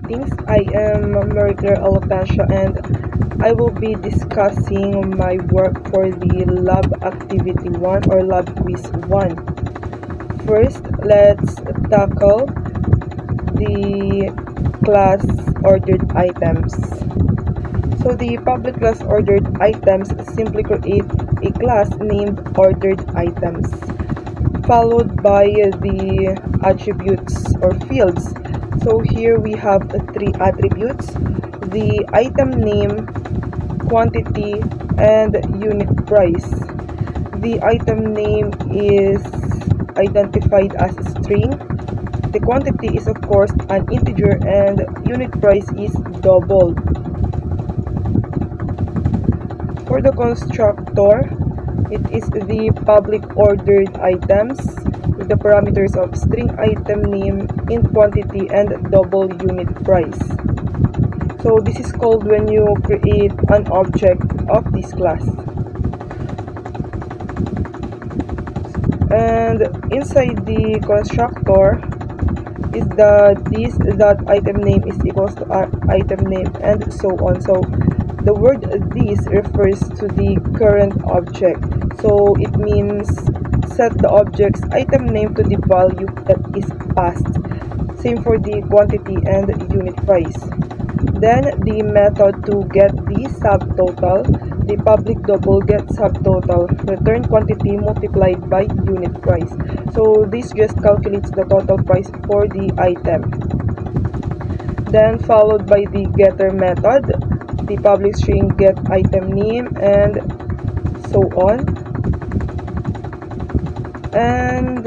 Greetings, I am Marie-Claire Alocasia and I will be discussing my work for the Lab Activity 1 or Lab Quiz 1. First, let's tackle the class ordered items. So the public class ordered items simply create a class named ordered items, followed by the attributes or fields. So here we have three attributes: the item name, quantity, and unit price. The item name is identified as a string. The quantity is of course an integer and unit price is doubled. For the constructor, it is the public ordered items with the parameters of string item name, int quantity, and double unit price. So this is called when you create an object of this class. And inside the constructor is this item name is equals to item name and so on. So the word this refers to the current object. So it means set the object's item name to the value that is passed. Same for the quantity and unit price. Then the method to get the subtotal, the public double get subtotal, return quantity multiplied by unit price. So this just calculates the total price for the item. Then followed by the getter method, the public string get item name and so on. And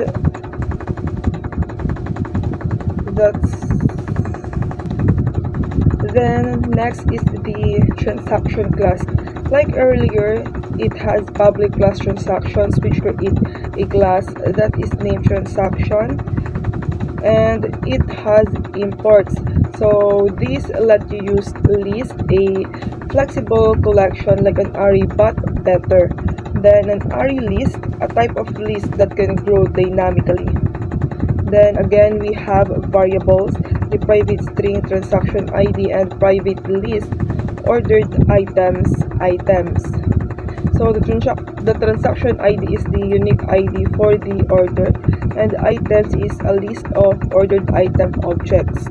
then next is the transaction class. Like earlier, it has public class transactions which create a class that is named transaction, and it has imports. So these let you use list, a flexible collection like an array but better than an array list, a type of list that can grow dynamically. Then again we have variables, the private string transaction ID and private list ordered items. So the transaction ID is the unique ID for the order, and items is a list of ordered item objects.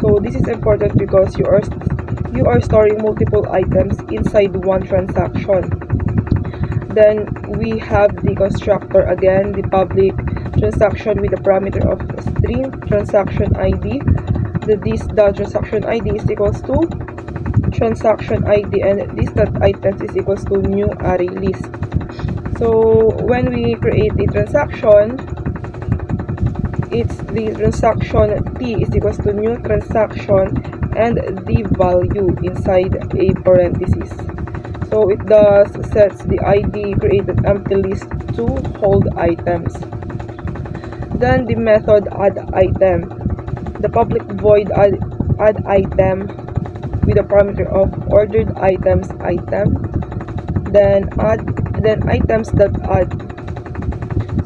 So this is important because you are storing multiple items inside one transaction. Then we have the constructor again, the public transaction with the parameter of string transaction ID. This transaction ID is equals to transaction ID, and this items is equals to new array list. So when we create a transaction, it's the transaction T is equals to new transaction and the value inside a parenthesis. So it does sets the ID created empty list to hold items. Then the method add item, the public void add item with a parameter of ordered items item, then items that add.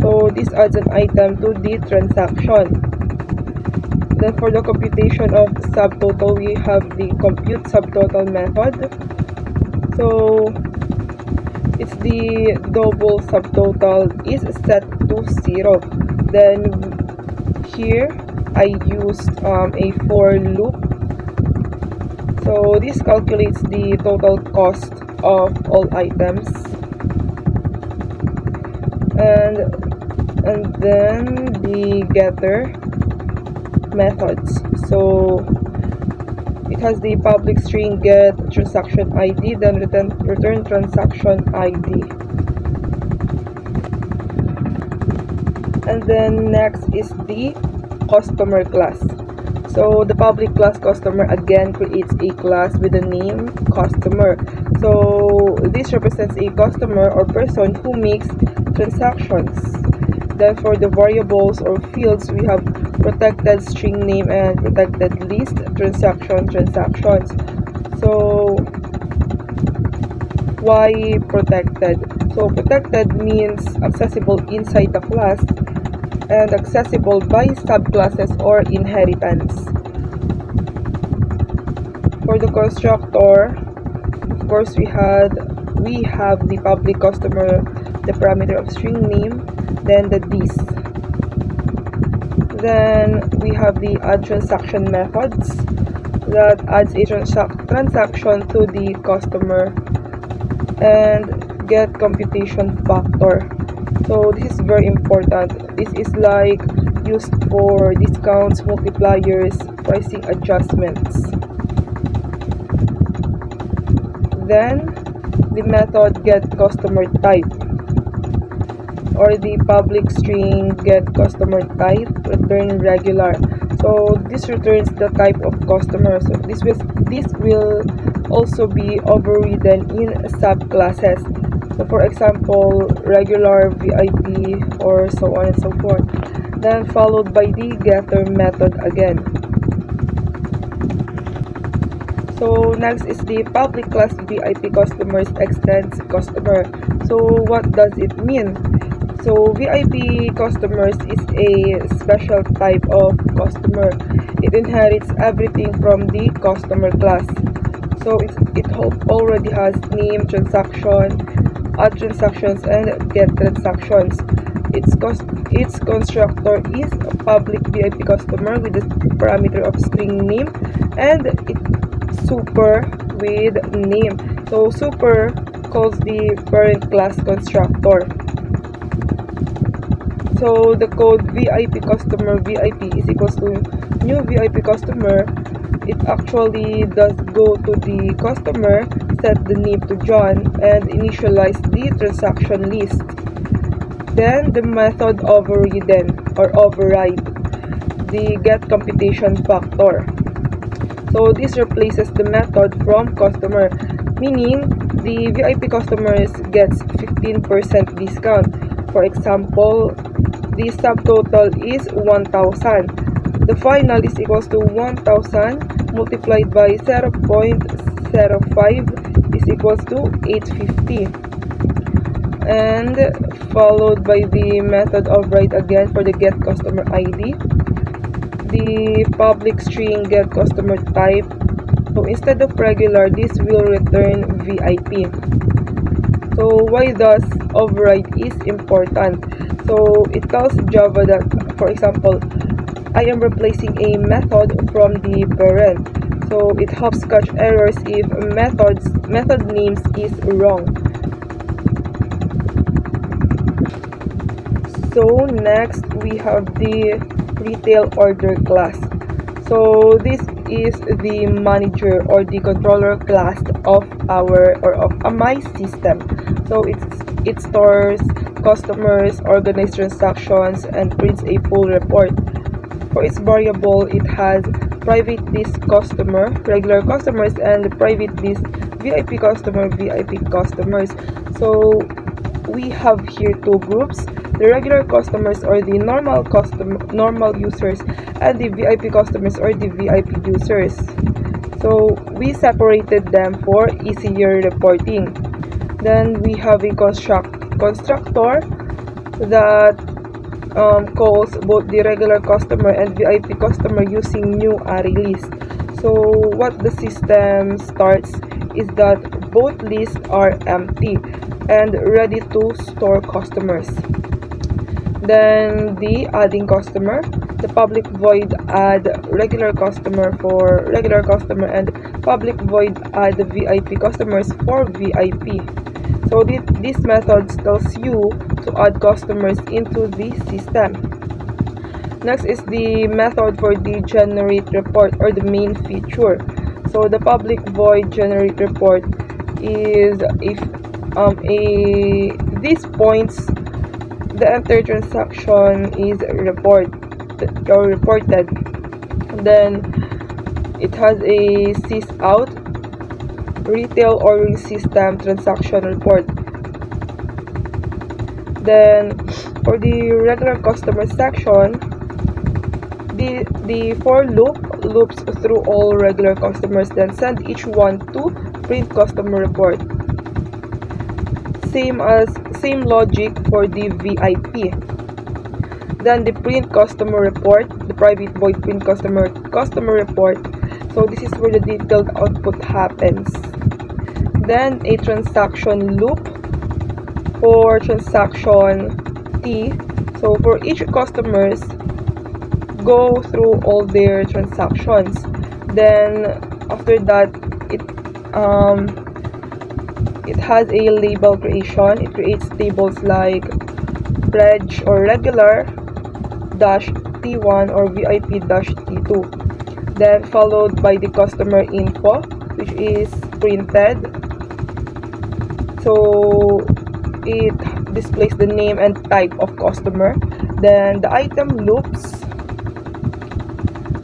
So this adds an item to the transaction. Then for the computation of subtotal, we have the compute subtotal method. So it's the double subtotal is set to 0. Then here I used a for loop. So this calculates the total cost of all items, and then the getter methods. So it has the public string get transaction ID, then return transaction ID. And then next is the customer class. So the public class customer again creates a class with the name customer. So this represents a customer or person who makes transactions. Then for the variables or fields, we have protected string name and protected list transactions. So why protected? So protected means accessible inside the class and accessible by subclasses or inheritance. the constructor, of course, we have the public customer, the parameter of string name, then the this. Then we have the add transaction methods that adds a transaction to the customer, and get computation factor. So this is very important. This is like used for discounts, multipliers, pricing adjustments. Then the method get customer type, or the public string get customer type return regular. So this returns the type of customer. So this will also be overridden in subclasses. So for example, regular, VIP, or so on and so forth. Then followed by the getter method again. So next is the public class VIP customers extends customer. So what does it mean? So VIP customers is a special type of customer. It inherits everything from the customer class. So it already has name, transaction, add transactions, and get transactions. Its constructor is a public VIP customer with the parameter of string name, and it's super with name. So super calls the parent class constructor. So the code VIP customer VIP is equals to new VIP customer. It actually does go to the customer, set the name to John, and initialize the transaction list. Then the method override the get computation factor. So this replaces the method from customer, meaning the VIP customers gets 15% discount. For example, the subtotal is 1000. The final is equals to 1000 multiplied by 0.05 is equals to 850. And followed by the method override again for the get customer ID, the public string get customer type. So instead of regular, this will return VIP. So why does override is important? So it tells Java that, for example, I am replacing a method from the parent. So it helps catch errors if method names is wrong. So next we have the retail order class. So this is the manager or the controller class of my system. So it stores customers, organizes transactions, and prints a full report. For its variable, it has private list customer, regular customers, and private list VIP customer, VIP customers. So we have here two groups: the regular customers or the normal users, and the VIP customers or the VIP users. So we separated them for easier reporting. Then we have a constructor that calls both the regular customer and VIP customer using new array list. So what the system starts is that both lists are empty and ready to store customers. Then the adding customer, the public void add regular customer for regular customer, and public void add VIP customers for VIP. So this method tells you to add customers into the system. Next is the method for the generate report or the main feature. So the public void generate report is if these points the entire transaction is reported. Then it has a sysout retail ordering system transaction report. Then for the regular customer section, the for loop loops through all regular customers, then send each one to print customer report. Same logic for the VIP. Then the print customer report, the private void print customer report, So this is where the detailed output happens. Then a transaction loop for transaction T. So for each customers, go through all their transactions. Then after that, it has a label creation. It creates tables like reg or regular dash T1 or VIP dash T2. Then followed by the customer info, which is printed. So it displays the name and type of customer. Then the item loops,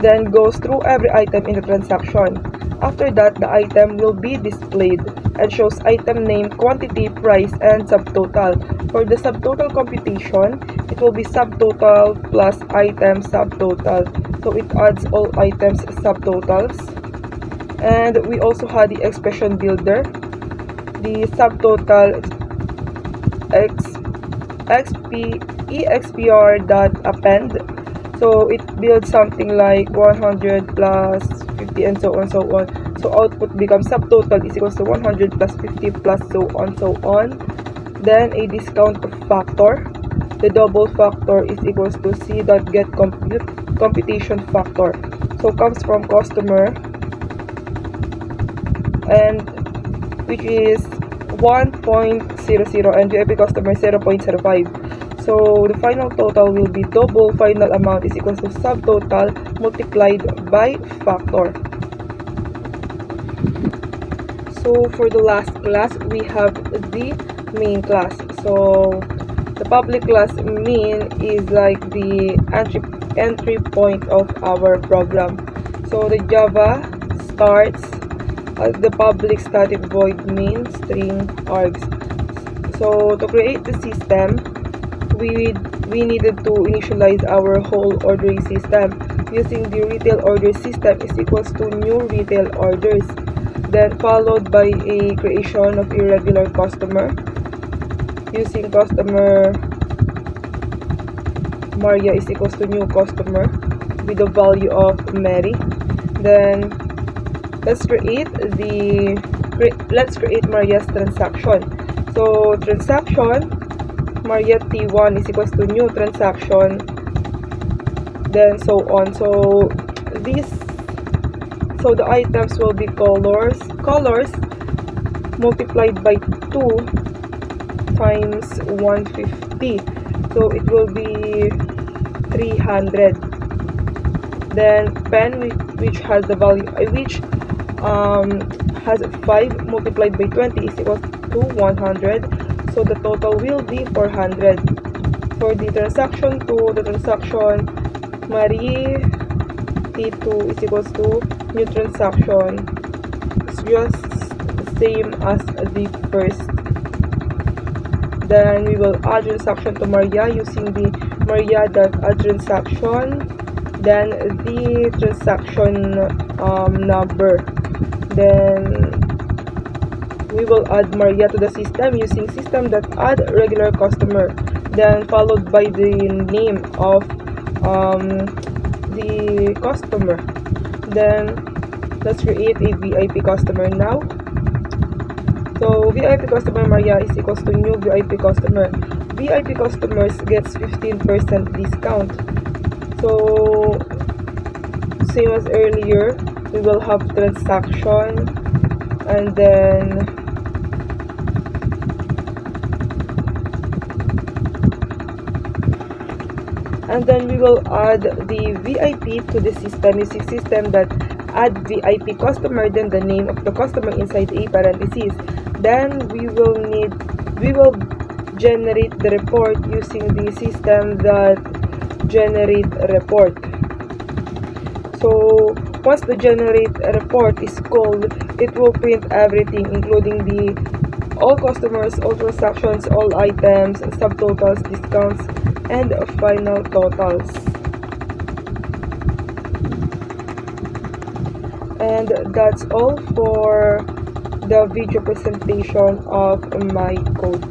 then goes through every item in the transaction. After that, the item will be displayed and shows item name, quantity, price, and subtotal. For the subtotal computation, it will be subtotal plus item subtotal. So it adds all items subtotals. And we also had the expression builder, the subtotal expr.append. So it builds something like 100 plus 50 and so on. So output becomes subtotal is equals to 100 plus 50 plus so on. Then a discount factor. The double factor is equals to c.get computation factor. So comes from customer, and which is 1.00 and VIP customer 0.05. So the final total will be double final amount is equals to subtotal multiplied by factor. So for the last class, we have the main class. So the public class main is like the entry point of our program. So the Java starts the public static void main string args. So to create the system, we needed to initialize our whole ordering system using the retail order system is equals to new retail orders, then followed by a creation of irregular customer using customer Maria is equals to new customer with the value of Mary. Then let's create Maria's transaction. So transaction Maria T1 is equals to new transaction, then so on. So the items will be colors multiplied by 2 times 150. So it will be 300. Then pen which has the value has 5 multiplied by 20 is equal to 100. So the total will be 400. For the transaction 2, the transaction Marie T2 is equals to new transaction. It's just the same as the first. Then we will add transaction to Maria using the Maria.add transaction. Then the transaction number. Then we will add Maria to the system using system.add regular customer, then followed by the name of the customer. Then let's create a VIP customer now. So VIP customer Maria is equals to new VIP customer. VIP customers gets 15% discount. So same as earlier, we will have transaction and then we will add the VIP to the system using system that add VIP customer, then the name of the customer inside a parentheses. Then we will generate the report using the system that generate a report. So once the generate report is called, it will print everything including the all customers, all transactions, all items, subtotals, discounts, and final totals. And that's all for the video presentation of my code.